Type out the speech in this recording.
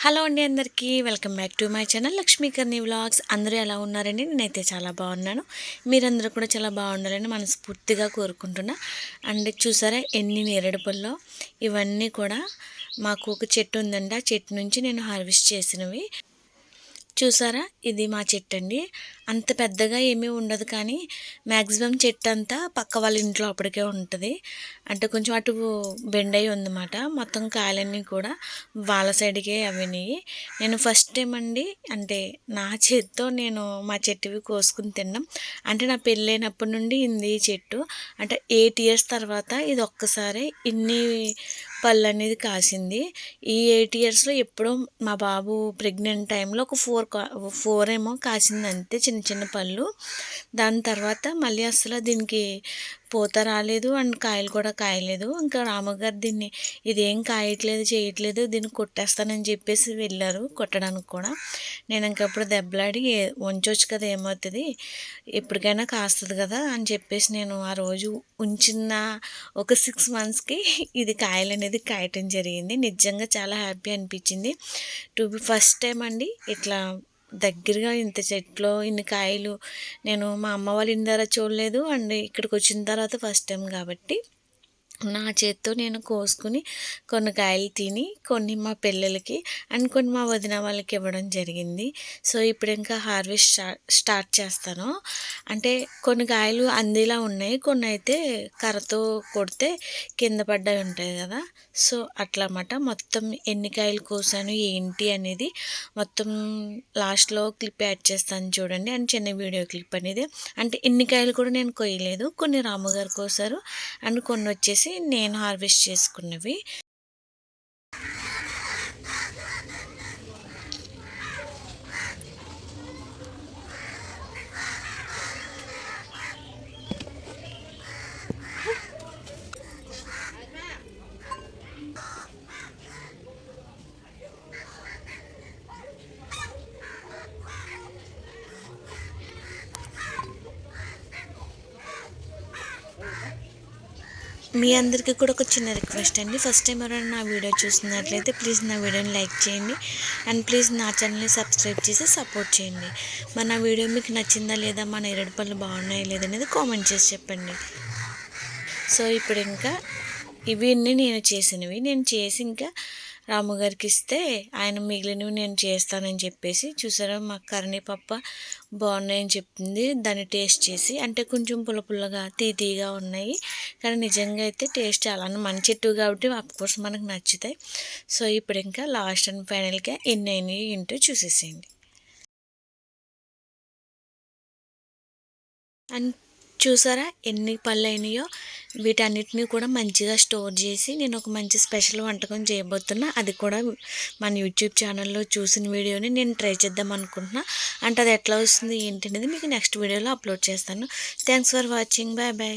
Hello అండి అందరికీ welcome back to my channel Lakshmikarni vlogs. అందరూ ఎలా ఉన్నారండి? నేనైతే చాలా బాగున్నాను. మీరందరూ కూడా చాలా బాగుండాలని మనస్ఫూర్తిగా కోరుకుంటున్నా. అండ్ చూసారా ఎన్ని నేరేడు పళ్ళో, ఇవన్నీ కూడా మాకు ఒక చెట్టు ఉందండి. ఆ చెట్టు నుంచి నేను హార్వెస్ట్ చేసినవి. చూసారా ఇది మా చెట్టు అండి. అంత పెద్దగా ఏమీ ఉండదు, కానీ మ్యాక్సిమం చెట్టు అంతా పక్క వాళ్ళ ఇంట్లో అప్పటికే ఉంటుంది. అంటే కొంచెం అటు బెండ్ అయి ఉందన్నమాట. మొత్తం కాయలన్నీ కూడా వాళ్ళ సైడ్కే అవినాయి. నేను ఫస్ట్ టైం అండి, అంటే నా చేతితో నేను మా చెట్టువి కోసుకుని తిన్నాం. అంటే నా పెళ్ళైనప్పటి నుండి ఇంది చెట్టు. అంటే 8 ఇయర్స్ తర్వాత ఇది ఒక్కసారి ఇన్ని పళ్ళు అనేది కాసింది. ఈ 8 ఇయర్స్లో ఎప్పుడో మా బాబు ప్రెగ్నెంట్ టైంలో ఒక 4 ఏమో కాసింది అంతే, చిన్న చిన్న పళ్ళు. దాని తర్వాత మళ్ళీ అసలు దీనికి పూత రాలేదు అండ్ కాయలు కూడా కాయలేదు. ఇంకా రామగారు దీన్ని ఇదేం కాయట్లేదు చేయట్లేదు, దీన్ని కొట్టేస్తానని చెప్పేసి వెళ్ళారు కొట్టడానికి కూడా. నేను ఇంకప్పుడు దెబ్బలాడి ఉంచవచ్చు కదా, ఏమవుతుంది, ఎప్పటికైనా కాస్తుంది కదా అని చెప్పేసి నేను ఆ రోజు ఉంచిన ఒక 6 మంత్స్కి ఇది కాయలు అనేది కాయటం జరిగింది. నిజంగా చాలా హ్యాపీ అనిపించింది. టు బి ఫస్ట్ టైం అండి ఇట్లా దగ్గరగా ఇంత చెట్లో ఇన్ని కాయలు నేను మా అమ్మ వాళ్ళ ఇంటి దగ్గర చూడలేదు. అండ్ ఇక్కడికి వచ్చిన తర్వాత ఫస్ట్ టైం కాబట్టి నా చేత్తో నేను కోసుకుని కొన్ని కాయలు తిని, కొన్ని మా పిల్లలకి అండ్ కొన్ని మా వదిన వాళ్ళకి ఇవ్వడం జరిగింది. సో ఇప్పుడు ఇంకా హార్వెస్ట్ స్టార్ట్ చేస్తాను. అంటే కొన్ని కాయలు అందేలా ఉన్నాయి, కొన్ని అయితే కర్రతో కొడితే కింద పడ్డవి ఉంటాయి కదా. సో అట్లా అన్నమాట. మొత్తం ఎన్ని కాయలు కోసాను ఏంటి అనేది మొత్తం లాస్ట్లో క్లిప్ యాడ్ చేస్తాను చూడండి. అండ్ చిన్న వీడియో క్లిప్ అనేది. అంటే ఎన్ని కాయలు కూడా నేను కొయ్యలేదు, కొన్ని రాముగారు కోసారు అండ్ కొన్ని వచ్చేసి నేను హార్వెస్ట్ చేసుకున్నవి. మీ అందరికీ కూడా ఒక చిన్న రిక్వెస్ట్ అండి. ఫస్ట్ టైం ఎవరైనా నా వీడియో చూస్తున్నట్లయితే ప్లీజ్ నా వీడియోని లైక్ చేయండి అండ్ ప్లీజ్ నా ఛానల్ని సబ్స్క్రైబ్ చేసి సపోర్ట్ చేయండి. మరి నా వీడియో మీకు నచ్చిందా లేదా, మా నేరేడు పళ్ళు బాగున్నాయా లేదనేది కామెంట్ చేసి చెప్పండి. సో ఇప్పుడు ఇంకా ఇవన్నీ నేను చేసి ఇంకా రాముగారికి ఇస్తే ఆయన మిగిలినవి నేను చేస్తానని చెప్పేసి, చూసారా మా కరణిపప్ప బాగున్నాయని చెప్తుంది దాన్ని టేస్ట్ చేసి. అంటే కొంచెం పుల్లగా తీగా ఉన్నాయి, కానీ నిజంగా అయితే టేస్ట్ అలానే మన చెట్టు కాబట్టి అఫ్కోర్స్ మనకు నచ్చుతాయి. సో ఇప్పుడు ఇంకా లాస్ట్ అండ్ ఫైనల్గా ఎన్ని అయినాయి ఏంటో చూసేసేయండి. అండ్ చూసారా ఎన్ని పళ్ళు అయినాయో. వీటన్నిటిని కూడా మంచిగా స్టోర్ చేసి నేను ఒక మంచి స్పెషల్ వంటకం చేయబోతున్నా. అది కూడా మన యూట్యూబ్ ఛానల్లో చూసిన వీడియోని నేను ట్రై చేద్దాం అనుకుంటున్నా. అంటే అది ఎట్లా వస్తుంది ఏంటి అనేది మీకు నెక్స్ట్ వీడియోలో అప్లోడ్ చేస్తాను. Thanks for watching. Bye bye.